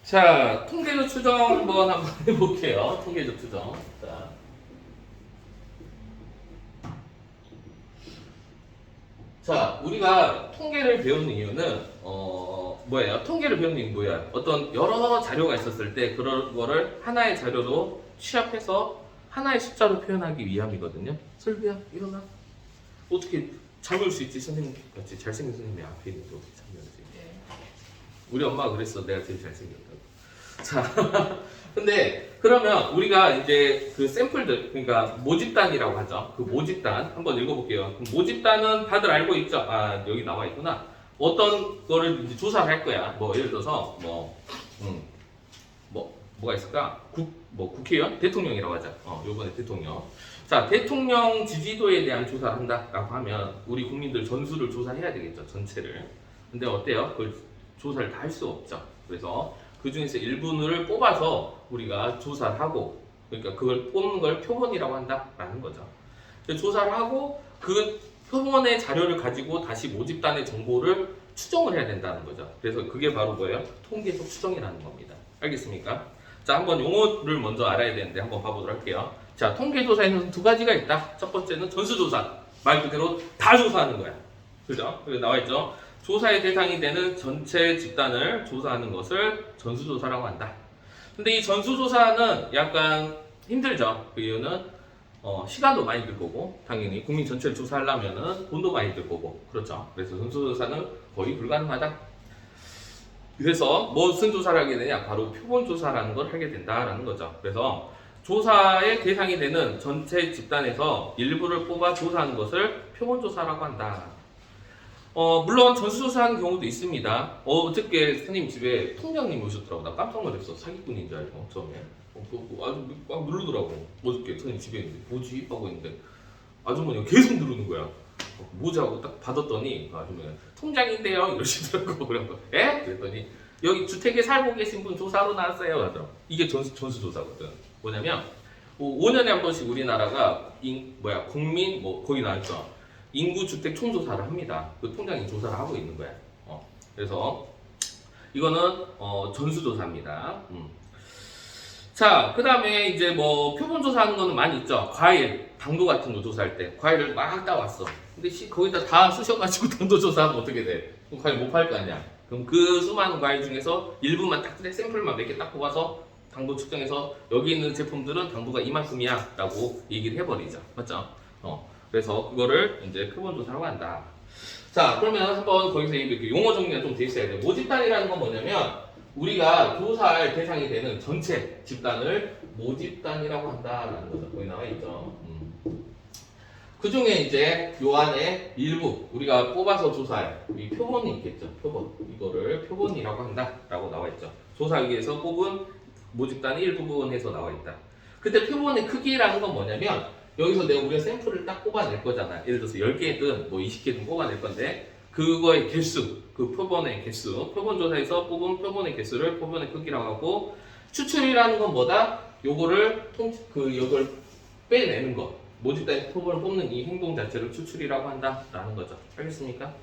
자, 통계적 추정 한번 해볼게요. 통계적 추정. 자, 우리가 통계를 배우는 이유는 뭐예요? 통계를 배우는 이유는 뭐야? 어떤 여러 자료가 있었을 때 그런 거를 하나의 자료로 취합해서 하나의 숫자로 표현하기 위함이거든요. 설비야, 일어나. 어떻게 잠을 수 있지? 선생님 같이 잘생긴 선생님이 앞에 있는데 어떻게 잠을 수 있지? 우리 엄마가 그랬어. 내가 제일 잘생겼다고. 자, 근데 그러면 우리가 이제 그 샘플들, 그러니까 모집단이라고 하죠. 그 모집단 한번 읽어볼게요. 모집단은 다들 알고 있죠? 아, 여기 나와 있구나. 어떤 거를 이제 조사를 할 거야. 뭐 예를 들어서 뭐가 있을까? 국회의원, 대통령이라고 하자. 요번에 대통령. 자, 대통령 지지도에 대한 조사를 한다라고 하면 우리 국민들 전수를 조사해야 되겠죠, 전체를. 근데 어때요? 그걸 조사를 다 할 수 없죠. 그래서 그 중에서 일부를 뽑아서 우리가 조사를 하고, 그러니까 그걸 뽑는 걸 표본이라고 한다라는 거죠. 조사를 하고 그 표본의 자료를 가지고 다시 모집단의 정보를 추정을 해야 된다는 거죠. 그래서 그게 바로 뭐예요? 통계적 추정이라는 겁니다. 알겠습니까? 자, 한번 용어를 먼저 알아야 되는데 한번 봐보도록 할게요. 자, 통계조사에는 두 가지가 있다. 첫 번째는 전수조사. 말 그대로 다 조사하는 거야. 그죠? 여기 나와 있죠? 조사의 대상이 되는 전체 집단을 조사하는 것을 전수조사라고 한다. 근데 이 전수조사는 약간 힘들죠. 그 이유는 시간도 많이 들 거고, 당연히 국민 전체를 조사하려면은 돈도 많이 들 거고, 그렇죠. 그래서 전수조사는 거의 불가능하다. 그래서 무슨 조사를 하게 되냐? 바로 표본조사라는 걸 하게 된다라는 거죠. 그래서 조사의 대상이 되는 전체 집단에서 일부를 뽑아 조사하는 것을 표본조사라고 한다. 물론 전수조사하는 경우도 있습니다. 어저께 선생님 집에 통장님이 오셨더라고. 나 깜짝 놀랐어. 사기꾼인 줄 알고 처음에. 아주 막 누르더라고. 어저께 선생님 집에 있는데 뭐지? 하고 있는데 아주머니가 계속 누르는 거야. 뭐지? 하고 딱 받았더니 아주머니가 통장인데요 이러시더라고. 그래서 에? 그랬더니 여기 주택에 살고 계신 분 조사로 나왔어요 하더라고. 이게 전수조사거든. 뭐냐면 5년에 한 번씩 우리나라가 국민 거기 나왔죠. 인구 주택 총조사를 합니다. 그 통장이 조사를 하고 있는 거야. 그래서 이거는 전수조사입니다. 자, 그 다음에 이제 표본 조사하는 거는 많이 있죠. 과일, 당도 같은 거 조사할 때 과일을 막 따왔어. 근데 거기다 다 쑤셔가지고 당도 조사하면 어떻게 돼? 그럼 과일 못 팔 거 아니야. 그럼 그 수많은 과일 중에서 일부만 딱 샘플만 몇 개 딱 뽑아서 당도 측정해서 여기 있는 제품들은 당도가 이만큼이야 라고 얘기를 해버리죠. 맞죠? 그래서 그거를 이제 표본 조사라고 한다. 자, 그러면 한번 거기서 이렇게 용어 정리가 좀 돼 있어야 돼요. 모집단이라는 건 뭐냐면 우리가 조사할 대상이 되는 전체 집단을 모집단이라고 한다라는 거죠. 거기 나와 있죠. 그 중에 이제 요 안에 일부 우리가 뽑아서 조사할 이 표본이 있겠죠. 표본. 이거를 표본이라고 한다라고 나와 있죠. 조사하기 위해서 뽑은 모집단의 일부분에서 나와 있다. 그때 표본의 크기라는 건 뭐냐면 여기서 우리가 샘플을 딱 뽑아낼 거잖아. 예를 들어서 10개든 20개든 뽑아낼 건데 그거의 개수, 그 표본의 개수, 표본조사에서 뽑은 표본의 개수를 표본의 크기라고 하고 추출이라는 건 뭐다? 요거를 요걸 빼내는 거. 모집단의 표본을 뽑는 이 행동 자체를 추출이라고 한다라는 거죠. 알겠습니까?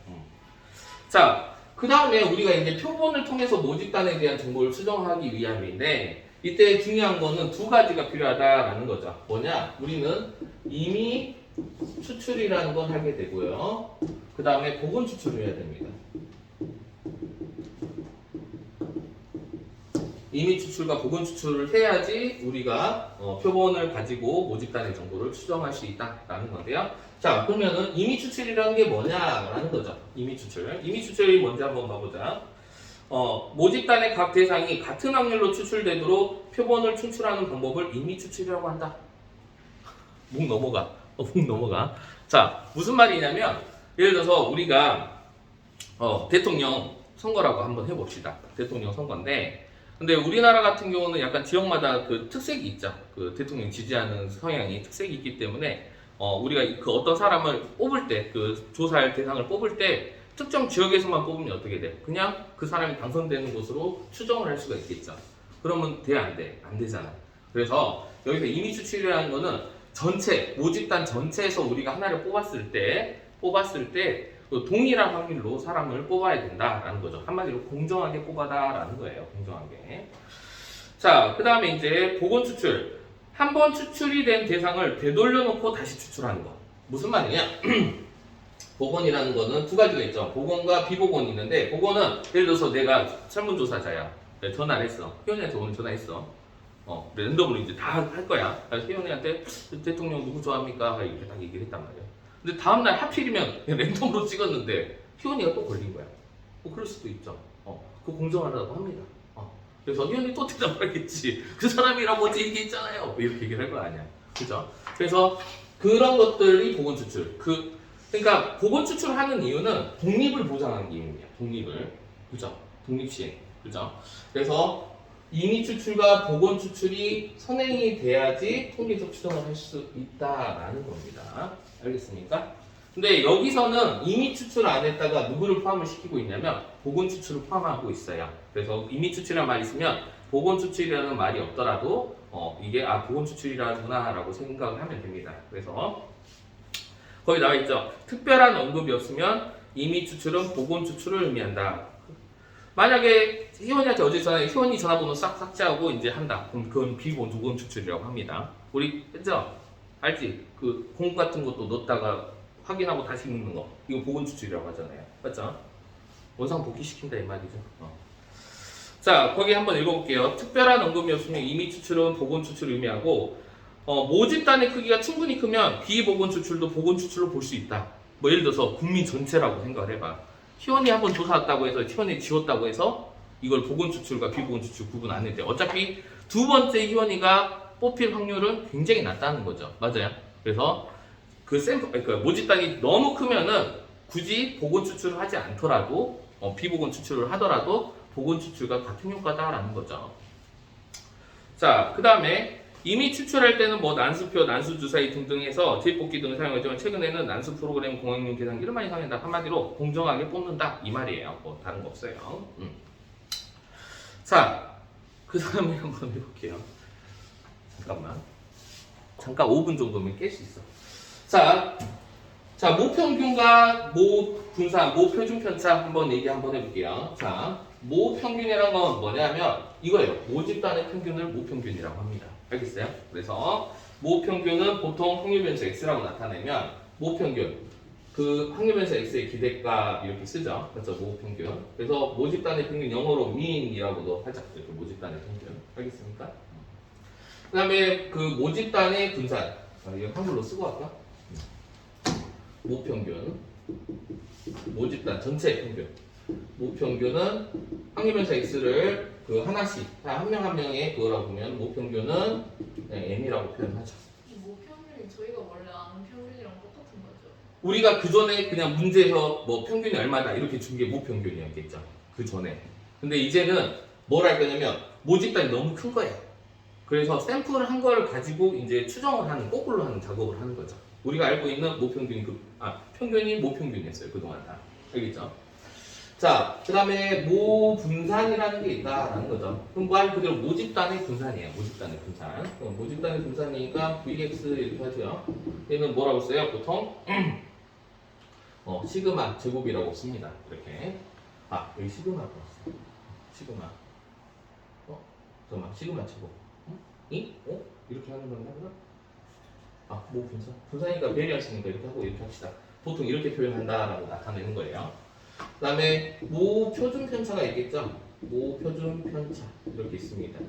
자, 그 다음에 우리가 이제 표본을 통해서 모집단에 대한 정보를 수정하기 위함인데 이때 중요한 거는 두 가지가 필요하다라는 거죠. 뭐냐? 우리는 이미 추출이라는 걸 하게 되고요. 그 다음에 복원 추출을 해야 됩니다. 이미 추출과 복원 추출을 해야지 우리가 표본을 가지고 모집단의 정보를 추정할 수 있다라는 건데요. 자, 그러면은 이미 추출이라는 게 뭐냐라는 거죠. 이미 추출. 이미 추출이 뭔지 한번 봐보자. 모집단의 각 대상이 같은 확률로 추출되도록 표본을 추출하는 방법을 이미 추출이라고 한다. 목 넘어가. 목 넘어가. 자, 무슨 말이냐면 예를 들어서 우리가 대통령 선거라고 한번 해봅시다. 대통령 선거인데 근데 우리나라 같은 경우는 약간 지역마다 그 특색이 있죠. 그 대통령 지지하는 성향이 특색이 있기 때문에 우리가 그 어떤 사람을 뽑을 때 그 조사할 대상을 뽑을 때 특정 지역에서만 뽑으면 어떻게 돼? 그냥 그 사람이 당선되는 곳으로 추정을 할 수가 있겠죠. 그러면 돼, 안 돼? 안 되잖아. 그래서 여기서 이미 추출이라는 거는 전체, 모집단 전체에서 우리가 하나를 뽑았을 때 동일한 확률로 사람을 뽑아야 된다라는 거죠. 한마디로 공정하게 뽑아다라는 거예요. 공정하게. 자, 그 다음에 이제 보건 추출. 한 번 추출이 된 대상을 되돌려 놓고 다시 추출하는 거. 무슨 말이냐? 보건이라는 거는 두 가지가 있죠. 보건과 비보건이 있는데, 보건은 예를 들어서 내가 설문조사자야. 전화를 했어. 희원이한테 오늘 전화했어. 랜덤으로 이제 다 할 거야. 그래서 희원이한테 대통령 누구 좋아합니까? 이렇게 딱 얘기를 했단 말이야. 근데 다음날 하필이면 그냥 랜덤으로 찍었는데 희원이가 또 걸린 거야. 그럴 수도 있죠. 그거 공정하다고 합니다. 그래서 희원이 또 대답하겠지. 그 사람이랑 뭐지 얘기했잖아요. 이렇게 얘기를 할 거 아니야. 그죠? 그래서 그런 것들이 보건 추출. 그러니까 보건 추출하는 이유는 독립을 보장하는 이유입니다. 독립을. 그죠? 독립시행. 그죠? 그래서 임의 추출과 보건 추출이 선행이 돼야지 통계적 추정을 할 수 있다라는 겁니다. 알겠습니까? 근데 여기서는 임의 추출 안 했다가 누구를 포함을 시키고 있냐면 보건 추출을 포함하고 있어요. 그래서 임의 추출이라는 말이 있으면 보건 추출이라는 말이 없더라도 이게 보건 추출이라구나라고 생각을 하면 됩니다. 그래서 거기 나와 있죠. 특별한 언급이 없으면 임의 추출은 보건 추출을 의미한다. 만약에 희원이한테 어제 전화해 희원이 전화번호 싹 삭제하고 이제 한다. 그럼 그건 비보건 추출이라고 합니다. 우리 했죠? 알지? 그 공 같은 것도 넣었다가 확인하고 다시 넣는 거. 이거 보건 추출이라고 하잖아요. 맞죠? 원상 복귀시킨다 이 말이죠. 자, 거기 한번 읽어볼게요. 특별한 언급이 없으면 임의 추출은 보건 추출을 의미하고 모집단의 크기가 충분히 크면 비보건 추출도 보건 추출로 볼 수 있다. 뭐 예를 들어서 국민 전체라고 생각을 해봐. 희원이 한번 조사 왔다고 해서 희원이 지웠다고 해서 이걸 보건 추출과 비보건 추출 구분 안 해도 돼. 어차피 두 번째 희원이가 뽑힐 확률은 굉장히 낮다는 거죠. 맞아요. 그래서 그 샘플, 그러니까 모집단이 너무 크면은 굳이 보건 추출을 하지 않더라도 비보건 추출을 하더라도 보건 추출과 같은 효과다라는 거죠. 자, 그 다음에 이미 추출할 때는 뭐 난수표, 난수주사위 등등 해서 대입뽑기 등을 사용하지만 최근에는 난수 프로그램 공학용 계산기를 많이 사용한다. 한마디로 공정하게 뽑는다 이 말이에요. 뭐 다른 거 없어요. 자, 그 다음에 한번 해볼게요. 잠깐 5분 정도면 깰 수 있어. 자, 모평균과 모분산, 모표준 편차 한번 얘기 한번 해볼게요. 자, 모평균이라는 건 뭐냐면 이거예요. 모집단의 평균을 모평균이라고 합니다. 알겠어요? 그래서 모평균은 보통 확률변수 x라고 나타내면 모평균, 그 확률변수 x의 기대값 이렇게 쓰죠. 그렇죠? 모평균. 그래서 모집단의 평균 영어로 mean이라고도 하죠. 이렇게 모집단의 평균. 알겠습니까? 그 다음에 그 모집단의 분산. 이거 한글로 쓰고 할까? 모평균, 모집단 전체 평균. 모평균은 확률변수 x를 그 하나씩 한 명 한 명의 그거라고 보면 모평균은 m이라고 표현하죠. 이 모평균이 저희가 원래 아는 평균이랑 똑같은 거죠? 우리가 그 전에 그냥 문제에서 뭐 평균이 얼마다 이렇게 준 게 모평균이었겠죠. 그 전에. 근데 이제는 뭘 할 거냐면 모집단이 너무 큰 거예요. 그래서 샘플을 한 걸 가지고 이제 추정을 하는 거꾸로 하는 작업을 하는 거죠. 우리가 알고 있는 모평균이 평균이 모평균이었어요. 그동안 다. 알겠죠? 자, 그 다음에 모분산이라는 게 있다라는 거죠. 그럼 말 그대로 모집단의 분산이에요. 모집단의 분산. 모집단의 분산이니까 Vx 이렇게 하죠. 얘는 뭐라고 써요? 보통 시그마 제곱이라고 씁니다. 이렇게. 여기 시그마가 왔어. 시그마. 잠깐만. 시그마 제곱. 이렇게 하는 건가? 모분산. 분산이니까 베리언스니까 이렇게 하고 이렇게 합시다. 보통 이렇게 표현한다라고 나타내는 거예요. 그 다음에 모표준 편차가 있겠죠? 모표준 편차 이렇게 있습니다.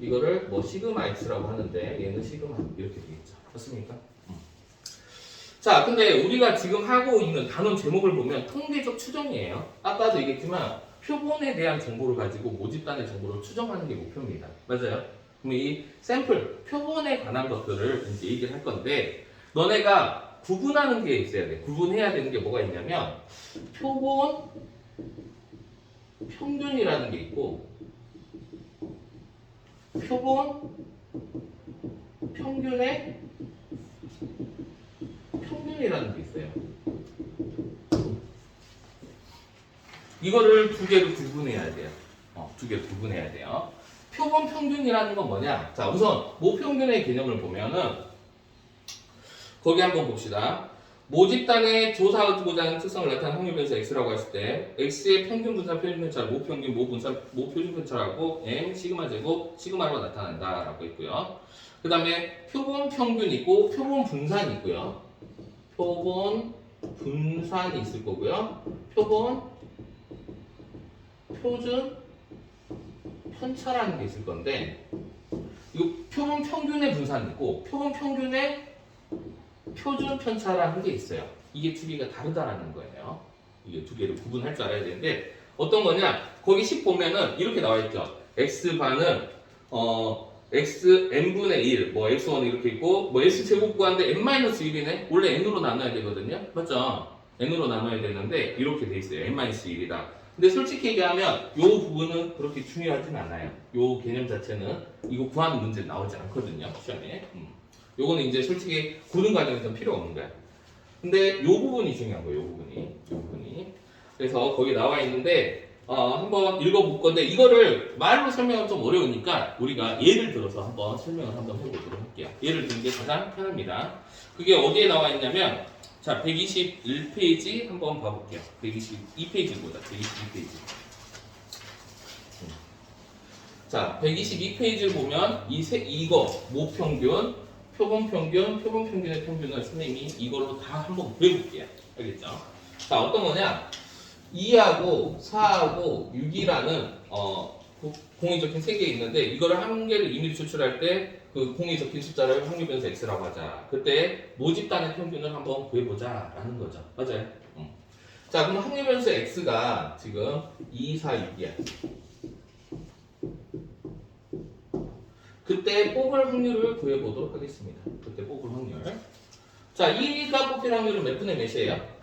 이거를 뭐 시그마 x라고 하는데 얘는 시그마 이렇게 되겠죠. 맞습니까? 자, 근데 우리가 지금 하고 있는 단원 제목을 보면 통계적 추정이에요. 아까도 얘기했지만 표본에 대한 정보를 가지고 모집단의 정보를 추정하는 게 목표입니다. 맞아요? 그럼 이 샘플, 표본에 관한 것들을 이제 얘기를 할 건데 너네가 구분하는 게 있어야 돼. 구분해야 되는 게 뭐가 있냐면 표본 평균이라는 게 있고 표본 평균의 평균이라는 게 있어요. 이거를 두 개로 구분해야 돼요. 두 개로 구분해야 돼요. 표본 평균이라는 건 뭐냐? 자, 우선 모평균의 개념을 보면은 거기 한번 봅시다. 모집단의 조사하고자 하는 특성을 나타내는 확률 변수 x라고 했을 때 x의 평균 분산, 표준 편차를 모평균, 모분산, 모표준 편차라고 m 시그마 제곱 시그마로 나타난다라고 했고요. 그 다음에 표본 평균이 있고 표본 분산이 있고요. 표본 분산이 있을 거고요. 표본 표준 편차라는 게 있을 건데 이거 표본 평균의 분산이 있고 표본 평균의 표준 편차라는 게 있어요. 이게 두 개가 다르다라는 거예요. 이게 두 개를 구분할 줄 알아야 되는데 어떤 거냐? 거기 10 보면은 이렇게 나와 있죠. x반은 x n분의 1, 뭐 x1 이렇게 있고 뭐 x 제곱 구하는데 n-1이네. 원래 n으로 나눠야 되거든요. 맞죠? n으로 나눠야 되는데 이렇게 돼 있어요. n-1이다. 근데 솔직히 얘기하면 이 부분은 그렇게 중요하진 않아요. 이 개념 자체는 이거 구하는 문제 나오지 않거든요. 시험에. 요거는 이제 솔직히 구는 과정에서는 필요 없는 거야. 근데 요 부분이 중요한 거예요. 요 부분이. 그래서 거기 나와 있는데 한번 읽어볼 건데 이거를 말로 설명하면 좀 어려우니까 우리가 예를 들어서 한번 설명을 한번 해보도록 할게요. 예를 드는 게 가장 편합니다. 그게 어디에 나와 있냐면 자 121페이지 한번 봐볼게요. 122페이지 보자. 122페이지. 자 122페이지를 보면 이거 모평균 표본 평균의 평균을 선생님이 이걸로 다 한번 구해볼게요. 알겠죠? 자, 어떤 거냐? 2하고 4하고 6이라는 공이 적힌 3개 있는데 이거를 한 개를 임의로 추출할 때 그 공이 적힌 숫자를 확률 변수 x라고 하자. 그때 모집단의 평균을 한번 구해보자 라는 거죠. 맞아요? 자, 그럼 확률 변수 x가 지금 2, 4, 6이야. 그때 뽑을 확률을 구해보도록 하겠습니다. 그때 뽑을 확률. 자, 2가 뽑힐 확률은 몇 분의 몇이에요?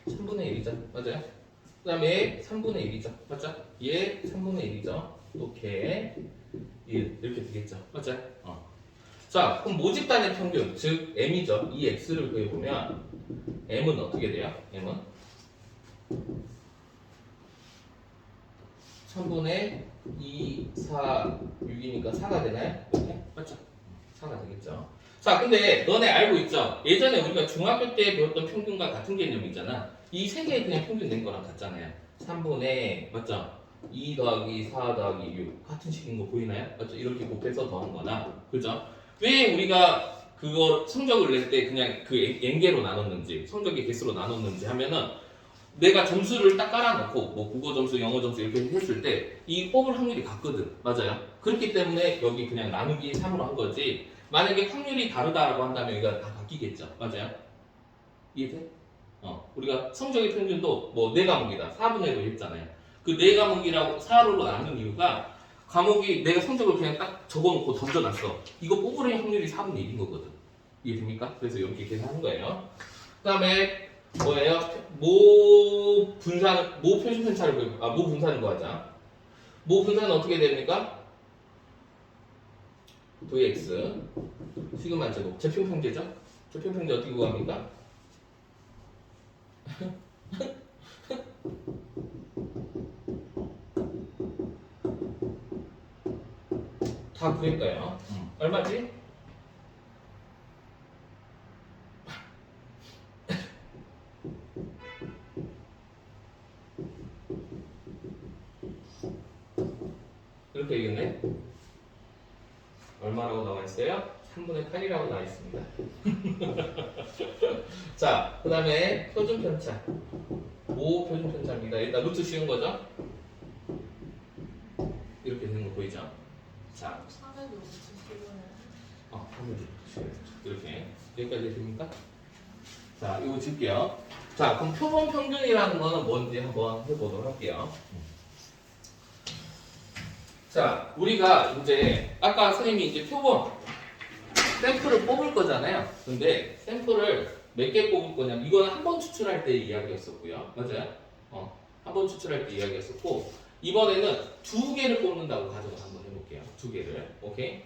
3분의 1이죠. 맞아요? 그 다음에 3분의 1이죠. 맞죠? 얘 3분의 1이죠. 이렇게 1 이렇게 되겠죠. 맞죠? 자, 그럼 모집단의 평균, 즉 m이죠. 이 x를 구해보면 m은 어떻게 돼요? m은 3분의 2, 4, 6이니까 4가 되나요? 이렇게? 맞죠? 4가 되겠죠. 자, 근데 너네 알고 있죠? 예전에 우리가 중학교 때 배웠던 평균과 같은 개념이잖아. 이 세 개의 그냥 평균 낸 거랑 같잖아요. 3분의, 맞죠? 2 더하기 4 더하기 6. 같은 식인 거 보이나요? 맞죠? 이렇게 곱해서 더한 거나. 그죠? 왜 우리가 그거 성적을 낼 때 그냥 그 n개로 나눴는지, 성적의 개수로 나눴는지 하면은 내가 점수를 딱 깔아놓고 뭐 국어 점수, 영어 점수 이렇게 했을 때 이 뽑을 확률이 같거든. 맞아요? 그렇기 때문에 여기 그냥 나누기 3으로 한 거지. 만약에 확률이 다르다라고 한다면 이거 다 바뀌겠죠. 맞아요? 이해돼? 우리가 성적의 평균도 뭐 4과목이다. 4분의 1로 했잖아요. 그 4과목이라고 4로 나눈 이유가 과목이 내가 성적을 그냥 딱 적어놓고 던져놨어. 이거 뽑을 확률이 4분의 1인 거거든. 이해됩니까? 그래서 이렇게 계산하는 거예요. 그 다음에 뭐예요? 모 표준 편차를 모 분산을 구하자. 모 분산은 어떻게 됩니까? vx 시그마 제곱 제평평제죠? 제평평제 어떻게 구합니까? 다 구했어요. 얼마지? 이렇게 되겠네. 얼마라고 나와 있어요? 3분의 8이라고 나와 있습니다. 자, 그 다음에 표준 편차. 모 표준 편차입니다. 일단 루트 씌운 거죠? 이렇게 되는 거 보이죠? 자, 300으로 붙이시면 이렇게 여기까지 됩니까? 자, 이거 줄게요. 자, 그럼 표본 평균이라는 거는 뭔지 한번 해보도록 할게요. 자, 우리가 이제 아까 선생님이 이제 표본 샘플을 뽑을 거잖아요. 근데 샘플을 몇 개 뽑을 거냐면 이거는 한 번 추출할 때 이야기였었고요. 맞아요? 한 번 추출할 때 이야기였었고 이번에는 2개를 뽑는다고 가정을 한번 해볼게요. 2개를. 오케이?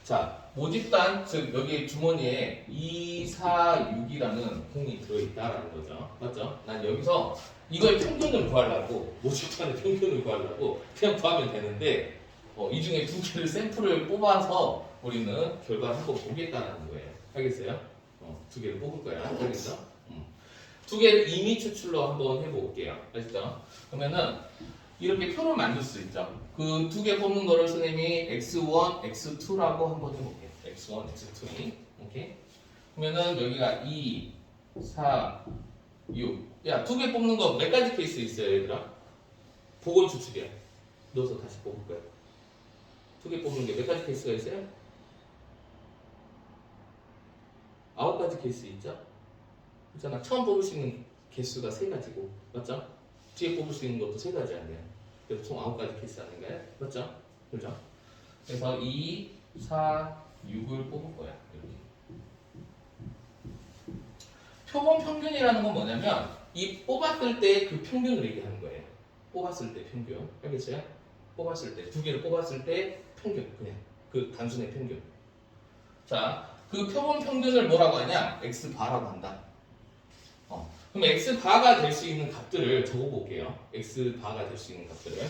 자, 모집단, 즉 여기 주머니에 2, 4, 6이라는 공이 들어있다라는 거죠. 맞죠? 난 여기서 이거의 평균을 구하려고, 모집단의 평균을 구하려고 그냥 구하면 되는데 이 중에 2개를 샘플을 뽑아서 우리는 결과를 한번 보겠다는 거예요. 알겠어요? 두 개를 뽑을 거야. 알겠죠? 두 개를 임의 추출로 한번 해볼게요. 알겠죠? 그러면은 이렇게 표를 만들 수 있죠. 그 두 개 뽑는 거를 선생님이 x1, x2라고 한번 해볼게요. x1, x2. 오케이? 그러면은 여기가 2, 4, 6. 야, 두 개 뽑는 거 몇 가지 케이스 있어요, 얘들아? 보건 추출이야. 넣어서 다시 뽑을 거야. 두 개 뽑는 게 몇 가지 케이스가 있어요? 9가지 케이스 있죠? 그렇잖아. 처음 뽑을 수 있는 개수가 3가지고, 맞죠? 뒤에 뽑을 수 있는 것도 3가지 아니에요. 그래서 총 9가지 케이스 아닌가요? 맞죠? 그렇죠? 그래서 2, 4, 6을 뽑을 거야. 이렇게. 표본 평균이라는 건 뭐냐면 이 뽑았을 때 그 평균을 얘기하는 거예요. 뽑았을 때 평균. 알겠어요? 뽑았을 때 두 개를 뽑았을 때 평균. 그냥 그 단순의 평균. 자, 그 표본 평균을 뭐라고 하냐? x바라고 한다. 그럼 x바가 될 수 있는 값들을 적어볼게요. x바가 될 수 있는 값들을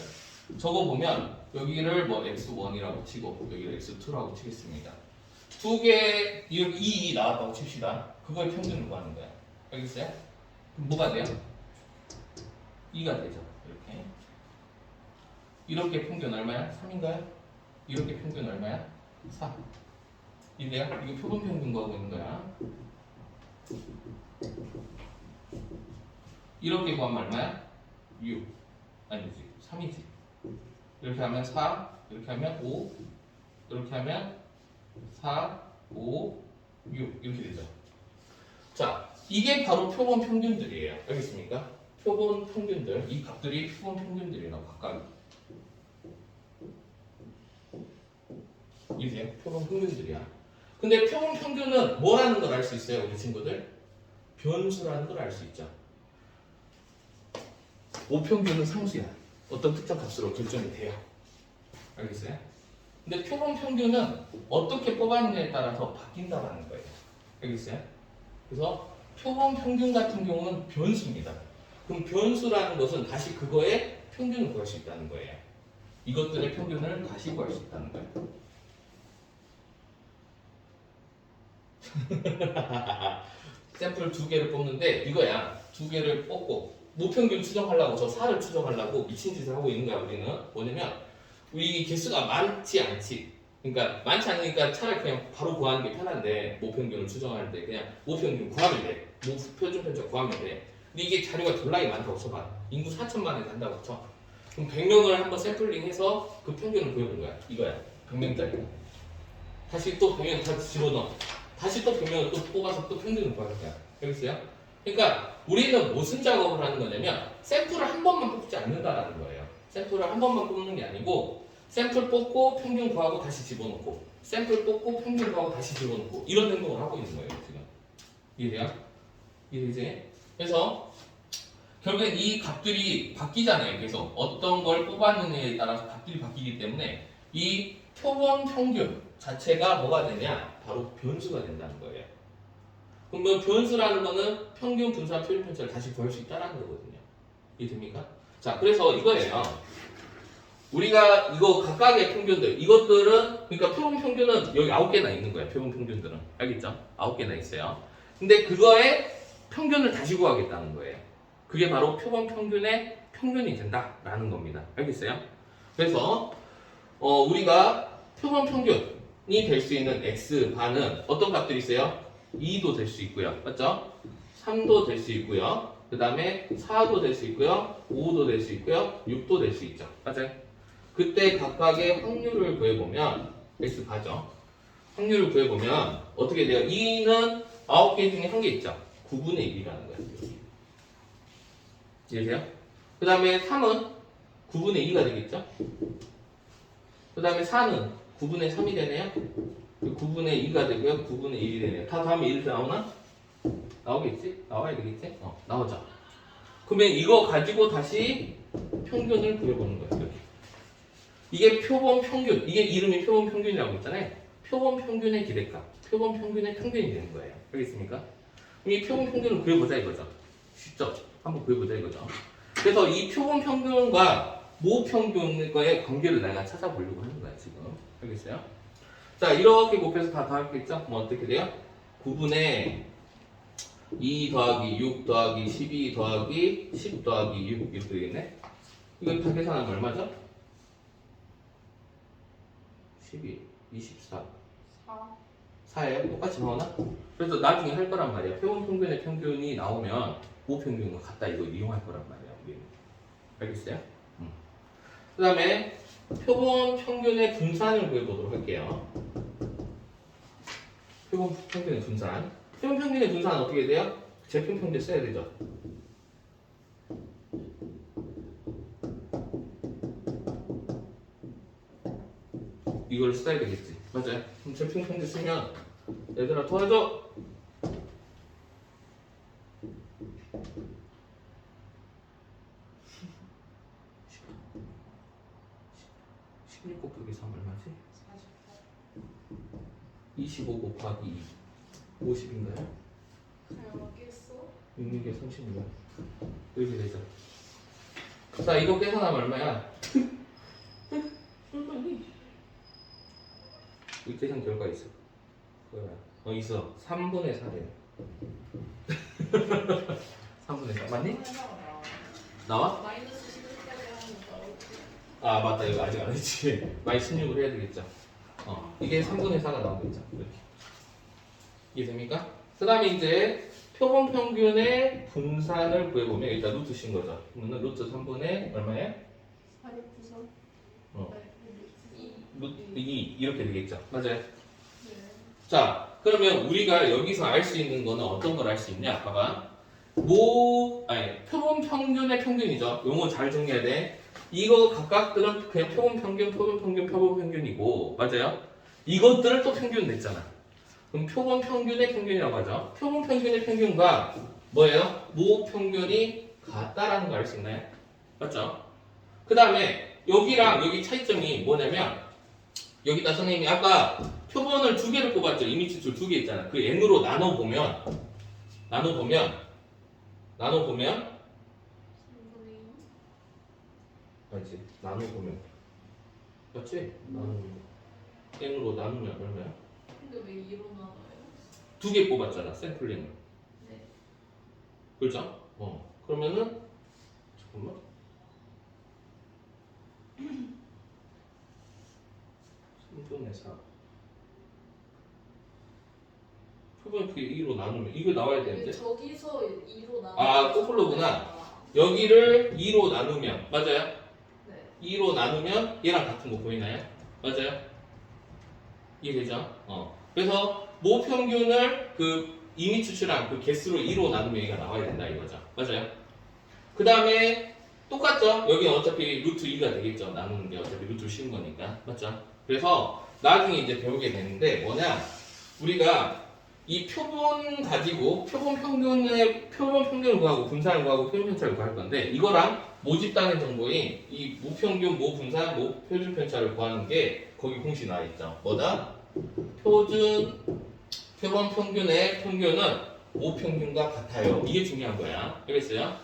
적어보면 여기를 뭐 x1이라고 치고 여기를 x2라고 치겠습니다. 두 개, 여기 2 나왔다고 칩시다. 그거의 평균을 구하는 거야. 알겠어요? 그럼 뭐가 돼요? 2가 되죠. 이렇게. 이렇게 평균 얼마야? 3인가요? 이렇게 평균 얼마야? 4. 이래요? 이거 표본 평균 구하고 있는 거야. 이렇게 구하면 얼마야? 6. 아니지. 3이지. 이렇게 하면 4, 이렇게 하면 5, 이렇게 하면 4, 5, 6 이렇게 되죠. 자, 이게 바로 표본 평균들이에요. 알겠습니까? 표본 평균들, 이 값들이 표본 평균들이라고 각각 이게 표본 평균들이야. 근데 표본 평균은 뭐라는 걸 알 수 있어요, 우리 친구들? 변수라는 걸 알 수 있죠. 모평균은 상수야. 어떤 특정 값으로 결정이 돼요. 알겠어요? 근데 표본 평균은 어떻게 뽑았느냐에 따라서 바뀐다는 거예요. 알겠어요? 그래서 표본 평균 같은 경우는 변수입니다. 그럼 변수라는 것은 다시 그거의 평균을 구할 수 있다는 거예요. 이것들의 평균을 다시 구할 수 있다는 거예요. 샘플 두 개를 뽑는데 이거야. 두 개를 뽑고 모평균 추정하려고 저 4를 추정하려고 미친 짓을 하고 있는 거야. 우리는 뭐냐면 우리 개수가 많지 않지. 그러니까 많지 않으니까 차라리 그냥 바로 구하는 게 편한데 모평균을 추정할 때 그냥 모평균 구하면 돼. 표준 편차 구하면 돼. 근데 이게 자료가 졸라게 많다고 쳐봐. 인구 4천만에 간다고 쳐. 그럼 100명을 한번 샘플링해서 그 평균을 구해본 거야. 이거야. 100명짜리. 다시 또 100명 다시 집어넣어. 다시 또 100명을 또 뽑아서 또 평균을 구할 거야. 알겠어요? 그러니까 우리는 무슨 작업을 하는 거냐면 샘플을 한 번만 뽑지 않는다라는 거예요. 샘플을 한 번만 뽑는 게 아니고 샘플 뽑고 평균 구하고 다시 집어넣고 샘플 뽑고 평균 구하고 다시 집어넣고 이런 행동을 하고 있는 거예요. 지금 이해돼요? 이해되지? 그래서 결국엔 이 값들이 바뀌잖아요. 계속 어떤 걸 뽑았느냐에 따라서 값들이 바뀌기 때문에 이 표본 평균 자체가 뭐가 되냐? 바로 변수가 된다는 거예요. 그러면 변수라는 거는 평균, 분산, 표준 편차를 다시 구할 수 있다는 거거든요. 이해됩니까? 자, 그래서 이거예요. 우리가 이거 각각의 평균들, 이것들은 그러니까 표본 평균은 여기 9개나 있는 거예요. 표본 평균들은. 알겠죠? 9개나 있어요. 근데 그거의 평균을 다시 구하겠다는 거예요. 그게 바로 표본 평균의 평균이 된다라는 겁니다. 알겠어요? 그래서 우리가 표본 평균이 될 수 있는 x바는 어떤 값들이 있어요? 2도 될 수 있고요. 맞죠? 3도 될 수 있고요. 그 다음에 4도 될 수 있고요. 5도 될 수 있고요. 6도 될 수 있죠. 맞아요? 그때 각각의 확률을 구해보면 x바죠. 확률을 구해보면 어떻게 돼요? 2는 9개 중에 한 개 있죠. 9분의 1이라는 거예요. 이해되세요? 그 다음에 3은 9분의 2가 되겠죠? 그 다음에 4는 9분의 3이 되네요. 9분의 2가 되고요. 9분의 1이 되네요. 다 다음에 1 나오나? 나오겠지? 나와야 되겠지? 나오죠. 그러면 이거 가지고 다시 평균을 구해보는 거예요. 이렇게. 이게 표본 평균. 이게 이름이 표본 평균이라고 했잖아요. 표본 평균의 기대값. 표본 평균의 평균이 되는 거예요. 알겠습니까? 그럼 이 표본 평균을 구해보자 이거죠. 쉽죠? 한번 구해보자 이거죠. 그래서 이 표본 평균과 모평균과의 관계를 내가 찾아보려고 하는 거야 지금. 알겠어요? 자, 이렇게 곱해서 다 더하겠죠? 뭐 어떻게 돼요? 9분의 2 더하기 6 더하기 12 더하기 10 더하기 6 이렇게 되겠네? 이거 다 계산하면 얼마죠? 12, 24, 4. 4예요? 똑같이 나오나? 그래서 나중에 할 거란 말이야. 표본 평균의 평균이 나오면 모 평균과 같다 이거 이용할 거란 말이야. 우리는. 알겠어요? 그 다음에 표본 평균의 분산을 구해보도록 할게요. 표본 평균의 분산. 표본 평균의 분산은 어떻게 돼요? 제품평균 써야 되죠. 이걸 써야 되겠지. 맞아요. 그럼 제품평균 쓰면 얘들아 도와줘. 16 곱하기 3 얼마지? 25 곱하기 2 50인가요? 잘 맞겠어? 6개 30인가요? 이렇게 되죠. 자 이거 계산하면 얼마야? 이 계산 결과 있어. 있어. 3분의 4래요. 3분의 4 맞니? 나와? 마이너스 11까지 하는 거 아 맞다 이거 아직 안 했지. 마이너스 16을 해야 되겠죠. 이게 3분의 4가 나오겠죠. 이렇게 이해됩니까? 그 다음에 이제 표본 평균의 분산을 구해보면 일단 루트 신 거죠. 그러면 루트 3분의 얼마예요? 4를 부서. 어. 네. 루트 2 이렇게 되겠죠. 맞아요. 네. 자 그러면 우리가 여기서 알 수 있는 거는 어떤 걸 알 수 있냐? 봐봐. 표본 평균의 평균이죠. 용어 잘 정리해야 돼. 이거 각각들은 그냥 표본 평균, 표본 평균, 표본 평균이고 맞아요? 이것들을 또 평균 냈잖아. 그럼 표본 평균의 평균이라고 하죠. 표본 평균의 평균과 뭐예요? 모 평균이 같다라는 거 알 수 있나요? 맞죠? 그 다음에 여기랑 여기 차이점이 뭐냐면 여기다 선생님이 아까 표본을 2개를 뽑았죠. 이미지출 2개 있잖아. 그 n으로 나눠보면 3분의 2. 맞지? 나눠보면 맞지? 나누면 n으로 나누면 얼마야? 근데 왜 2로 나눠요? 2개 뽑았잖아. 샘플링을. 네. 그렇죠? 그러면은 잠깐만. 분의 4. 표본 그 2로 나누면 이거 나와야 되는데. 저기서 2로 나눠. 아, 거꾸로구나. 여기를 2로 나누면 맞아요? 네. 2로 나누면 얘랑 같은 거 보이나요? 맞아요? 이해되죠? 그래서 모 평균을 그 이미 추출한 그 개수로 2로 나누면 얘가 나와야 된다 이거죠. 맞아요? 그 다음에 똑같죠? 여기 어차피 루트 2가 되겠죠. 나누는 게 어차피 루트 씌운 거니까. 맞죠? 그래서 나중에 이제 배우게 되는데 뭐냐? 우리가 이 표본 가지고 표본 평균을 구하고 분산을 구하고 표준 편차를 구할 건데 이거랑 모집단의 정보인 이 모평균, 모분산, 모표준 편차를 구하는 게 거기 공식 나와 있죠. 뭐다? 표본 평균의 평균은 모평균과 같아요. 이게 중요한 거야. 알겠어요?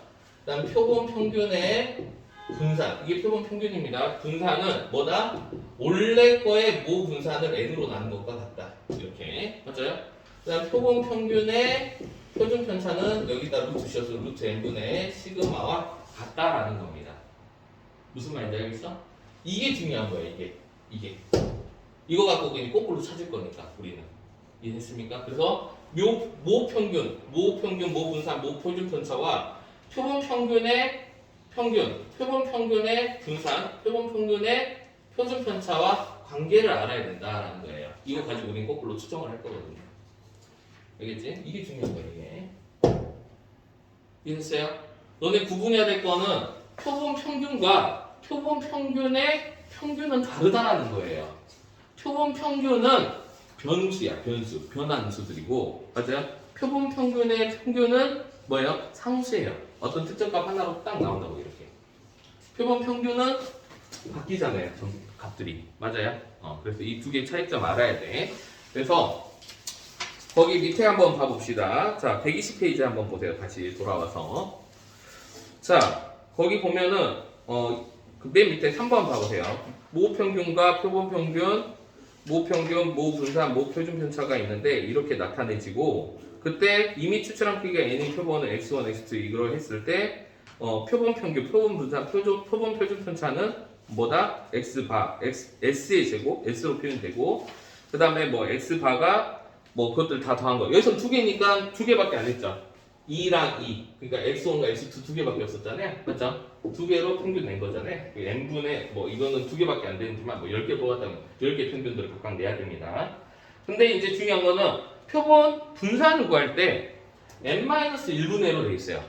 그다음 표본 평균의 분산. 이게 표본 평균입니다. 분산은 뭐다? 원래 거의 모 분산을 n으로 나눈 것과 같다. 이렇게. 맞아요? 그 다음 표본 평균의 표준 편차는 여기다 루트 씌워서 루트 n분의 시그마와 같다라는 겁니다. 무슨 말인지 알겠어? 이게 중요한 거야, 이게. 이거 갖고 그냥 거꾸로 찾을 거니까, 우리는. 이해했습니까? 그래서 모 평균, 모 분산, 모 표준 편차와 표본 평균의 평균, 표본 평균의 분산, 표본 평균의 표준 편차와 관계를 알아야 된다라는 거예요. 이거 가지고 우리는 거꾸로 추정을 할 거거든요. 알겠지? 이게 중요한 거야, 이게. 이해했어요? 너네 구분해야 될 거는 표본 평균과 표본 평균의 평균은 다르다라는 거예요. 표본 평균은 변수야, 변수. 변하는 수들이고, 맞아요? 표본 평균의 평균은 뭐예요? 상수예요. 어떤 특정 값 하나로 딱 나온다고, 이렇게. 표본 평균은 바뀌잖아요, 값들이. 맞아요? 그래서 이 두 개 차이점 알아야 돼. 그래서 거기 밑에 한번 봐봅시다. 자, 120페이지 한번 보세요. 다시 돌아와서. 자, 거기 보면은, 그맨 밑에 3번 봐보세요. 모평균과 표본평균, 모평균, 모분산, 모표준 편차가 있는데 이렇게 나타내지고 그때 이미 추출한 크기가 n인 표본을 x1, x2 이걸 했을 때 표본 평균, 표본 분산, 표본 표준 편차는 뭐다? x바, s의 제곱, s로 표현되고 그 다음에 뭐 x바가 뭐 그것들 다 더한 거. 여기서 두 개니까 두 개밖에 안 했죠. 2랑 2. 그러니까 x1과 x2 두 개밖에 없었잖아요. 맞죠? 두 개로 평균 낸 거잖아요. 그 n분의 뭐 이거는 두 개밖에 안 되지만 뭐 10개 뽑았다면 10개 평균들을 각각 내야 됩니다. 근데 이제 중요한 거는 표본 분산을 구할 때 n-1분의로 돼 있어요.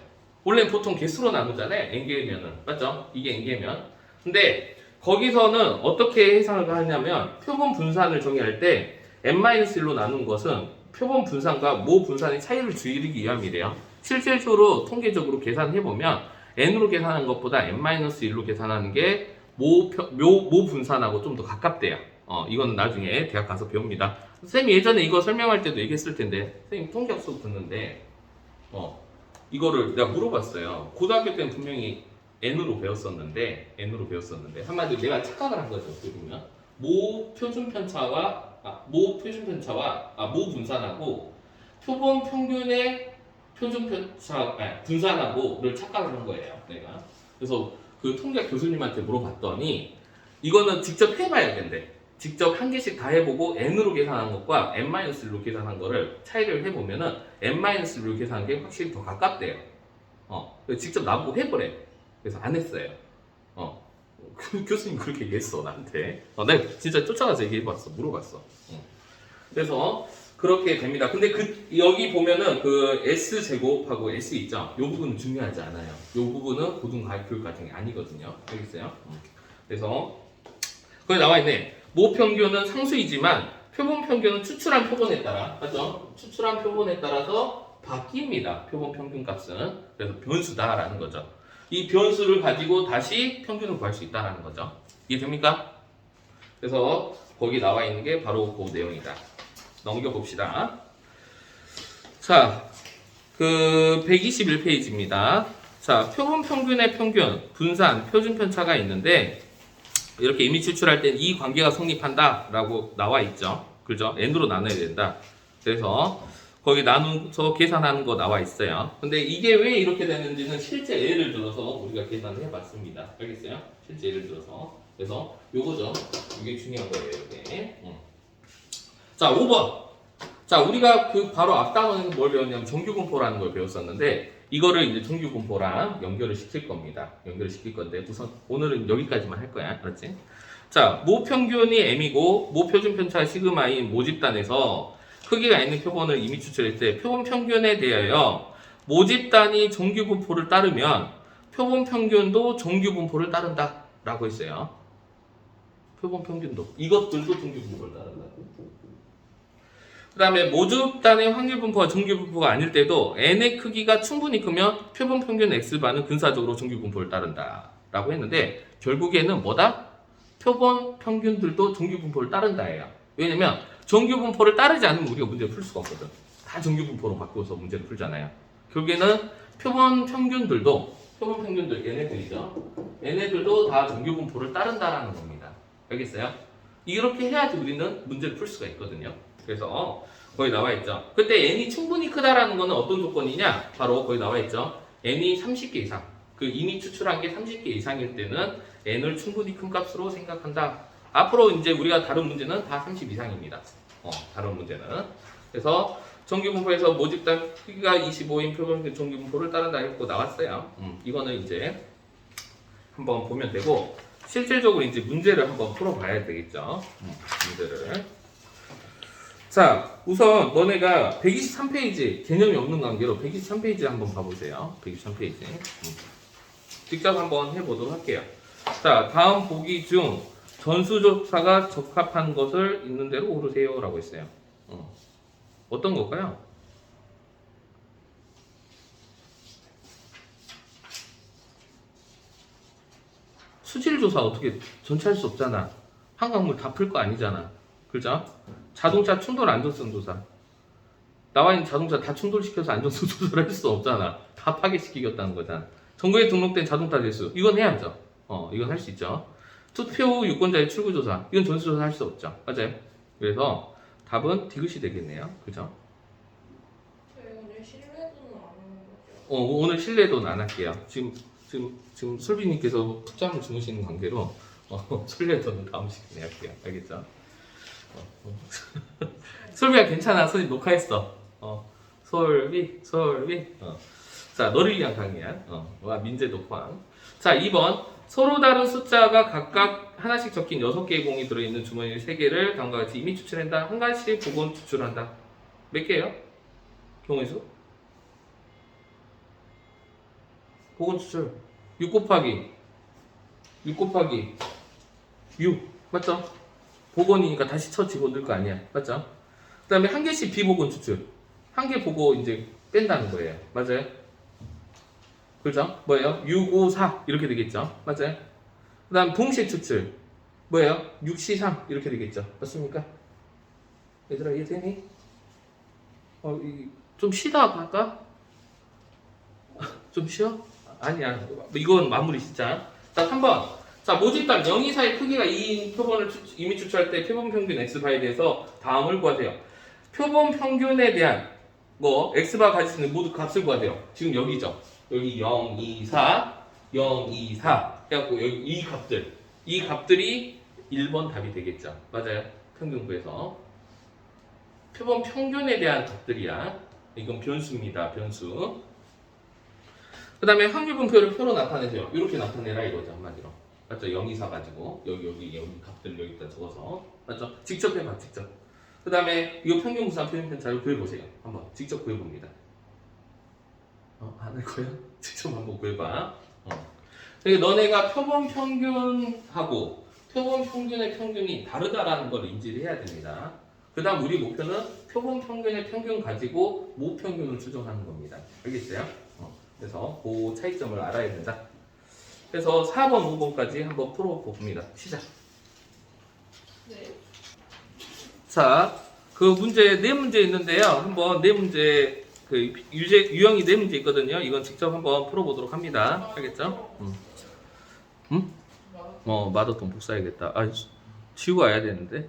원래 보통 개수로 나누잖아요. n개면은. 맞죠? 이게 n개면. 근데 거기서는 어떻게 해석을 하냐면 표본 분산을 정의할 때 n-1로 나눈 것은 표본 분산과 모 분산의 차이를 줄이기 위함이래요. 실질적으로 통계적으로 계산해보면 n으로 계산하는 것보다 n-1로 계산하는 게 모 분산하고 좀 더 가깝대요. 이거는 나중에 대학 가서 배웁니다. 선생님이 예전에 이거 설명할 때도 얘기했을 텐데 선생님 통계학 수업 듣는데 이거를 내가 물어봤어요. 고등학교 때는 분명히 n으로 배웠었는데 한마디로 내가 착각을 한 거죠. 어떻게 보면 모 분산하고 표본 평균의 표준 편차 분산하고를 착각을 한 거예요. 내가 그래서 그 통계학 교수님한테 물어봤더니 이거는 직접 해봐야 된대. 직접 한 개씩 다 해보고 n으로 계산한 것과 n-1로 계산한 거를 차이를 해보면은 n-1로 계산한 게 확실히 더 가깝대요. 직접 나보고 해보래. 그래서 안 했어요. 교수님 그렇게 얘기했어 나한테. 내가 진짜 쫓아가서 얘기해봤어. 물어봤어. 그래서 그렇게 됩니다. 근데 여기 보면은 그 S 제곱하고 S 있죠? 이 부분은 중요하지 않아요. 이 부분은 고등교육 과정이 아니거든요. 알겠어요? 그래서 거기 나와 있네. 모평균은 상수이지만 표본 평균은 추출한 표본에 따라, 맞죠? 추출한 표본에 따라서 바뀝니다. 표본 평균 값은. 그래서 변수다라는 거죠. 이 변수를 가지고 다시 평균을 구할 수 있다는 거죠. 이해됩니까? 그래서 거기 나와 있는 게 바로 그 내용이다. 넘겨봅시다. 자, 그 121페이지입니다. 자, 표본 평균의 평균, 분산, 표준 편차가 있는데 이렇게 이미 추출할 땐 이 관계가 성립한다라고 나와 있죠. 그죠? n으로 나눠야 된다. 그래서 거기 나눠서 계산하는 거 나와 있어요. 근데 이게 왜 이렇게 되는지는 실제 예를 들어서 우리가 계산을 해봤습니다. 알겠어요? 실제 예를 들어서. 그래서 요거죠. 이게 중요한 거예요. 이게. 자, 5번. 자, 우리가 그 바로 앞 단원에서 뭘 배웠냐면 정규분포라는 걸 배웠었는데 이거를 이제 정규분포랑 연결을 시킬 겁니다. 연결을 시킬 건데 우선 오늘은 여기까지만 할 거야. 알았지? 자, 모평균이 m이고 모표준 편차가 시그마인 모집단에서 크기가 있는 표본을 이미 추출했을 때 표본 평균에 대하여 모집단이 정규분포를 따르면 표본 평균도 정규분포를 따른다 라고 했어요. 표본 평균도 이것들도 정규분포를 따른다. 그 다음에 모집단의 확률분포가 정규분포가 아닐 때도 n의 크기가 충분히 크면 표본 평균 x반은 근사적으로 정규분포를 따른다 라고 했는데 결국에는 뭐다? 표본 평균들도 정규분포를 따른다예요. 왜냐면 정규분포를 따르지 않으면 우리가 문제를 풀 수가 없거든. 다 정규분포로 바꿔서 문제를 풀잖아요. 결국에는 표본 평균들 얘네들도 다 정규분포를 따른다라는 겁니다. 알겠어요? 이렇게 해야지 우리는 문제를 풀 수가 있거든요. 그래서 거기 나와 있죠. 그때 n이 충분히 크다라는 거는 어떤 조건이냐? 바로 거기 나와 있죠. n이 30개 이상. 그 이미 추출한 게 30개 이상일 때는 n을 충분히 큰 값으로 생각한다. 앞으로 이제 우리가 다룬 문제는 다 30 이상입니다. 다른 문제는. 그래서 정규분포에서 모집단 크기가 25인 표본 정규분포를 따른다 했고 나왔어요. 이거는 이제 한번 보면 되고 실질적으로 이제 문제를 한번 풀어봐야 되겠죠. 문제를. 자, 우선 너네가 123페이지 개념이 없는 관계로 123페이지 한번 봐보세요. 123페이지. 직접 한번 해보도록 할게요. 자, 다음 보기 중 전수조사가 적합한 것을 있는 대로 고르세요 라고 했어요. 어떤 걸까요? 수질조사 어떻게 전체 할 수 없잖아. 한 과목을 다 풀 거 아니잖아. 그죠? 자동차 충돌 안전성 조사. 나와 있는 자동차 다 충돌시켜서 안전성 조사를 할 수 없잖아. 다 파괴시키겠다는 거잖아. 정부에 등록된 자동차 대수. 이건 해야죠. 이건 할 수 있죠. 투표 후 유권자의 출구조사. 이건 전수조사 할 수 없죠. 맞아요? 그래서 답은 디귿이 되겠네요. 그죠? 저희 오늘 신뢰도는 안 하는 거죠? 오늘 실내도는 안 할게요. 지금 솔비님께서 푹잠을 주무시는 관계로 실내도는 다음 시간에 할게요. 알겠죠? 솔비야 괜찮아. 선생님 녹화했어. 솔비. 자, 너를 위한 강의야. 와, 민재도 포함. 자, 2번. 서로 다른 숫자가 각각 하나씩 적힌 6개의 공이 들어있는 주머니 3개를 다음과 같이 이미 추출한다. 한 가지 복원 추출한다. 몇 개예요? 경우의 수? 복원 추출. 6 곱하기 6. 맞죠? 복원이니까 다시 쳐지고 넣을 거 아니야. 맞죠? 그 다음에 한 개씩 비복원 추출. 한 개 보고 이제 뺀다는 거예요. 맞아요? 그죠? 뭐예요? 6, 5, 4 이렇게 되겠죠? 맞아요? 그 다음 동시에 추출 뭐예요? 6, 4, 3 이렇게 되겠죠? 맞습니까? 얘들아 이해되니? 좀 쉬다 할까? 좀 쉬어? 아니야 이건 마무리 진짜. 자 3번. 자 모집단 0, 2, 4의 크기가 2인 표본을 이미 추출할 때 표본 평균 x바에 대해서 다음을 구하세요. 표본 평균에 대한 x바 가질 수 있는 모두 값을 구하세요. 지금 여기죠. 여기 0, 2, 4, 0, 2, 4 해갖고 여기 이 값들이 1번 답이 되겠죠. 맞아요. 평균 구해서 표본 평균에 대한 값들이야. 이건 변수입니다. 변수. 그 다음에 확률 분포를 표로 나타내세요. 이렇게 나타내라 이거죠. 한마디로. 맞죠? 0, 2, 4 가지고 여기 값들 여기다 적어서 맞죠? 직접 해봐. 직접. 그 다음에 이 평균 구산 표현 편차를 구해보세요. 한번 직접 구해봅니다. 안 할 거야? 직접 한번 구해봐. 그러니까 너네가 표본 평균하고 표본 평균의 평균이 다르다라는 걸 인지를 해야 됩니다. 그 다음 우리 목표는 표본 평균의 평균 가지고 모평균을 추정하는 겁니다. 알겠어요? 그래서 그 차이점을 알아야 된다. 그래서 4번, 5번까지 한번 풀어봅니다. 시작. 네. 자, 그 문제 4문제 있는데요. 한번 4문제 그 유형이 4문제 있거든요. 이건 직접 한번 풀어보도록 합니다. 알겠죠? 마더톤 복사해야겠다. 지우고 와야 되는데.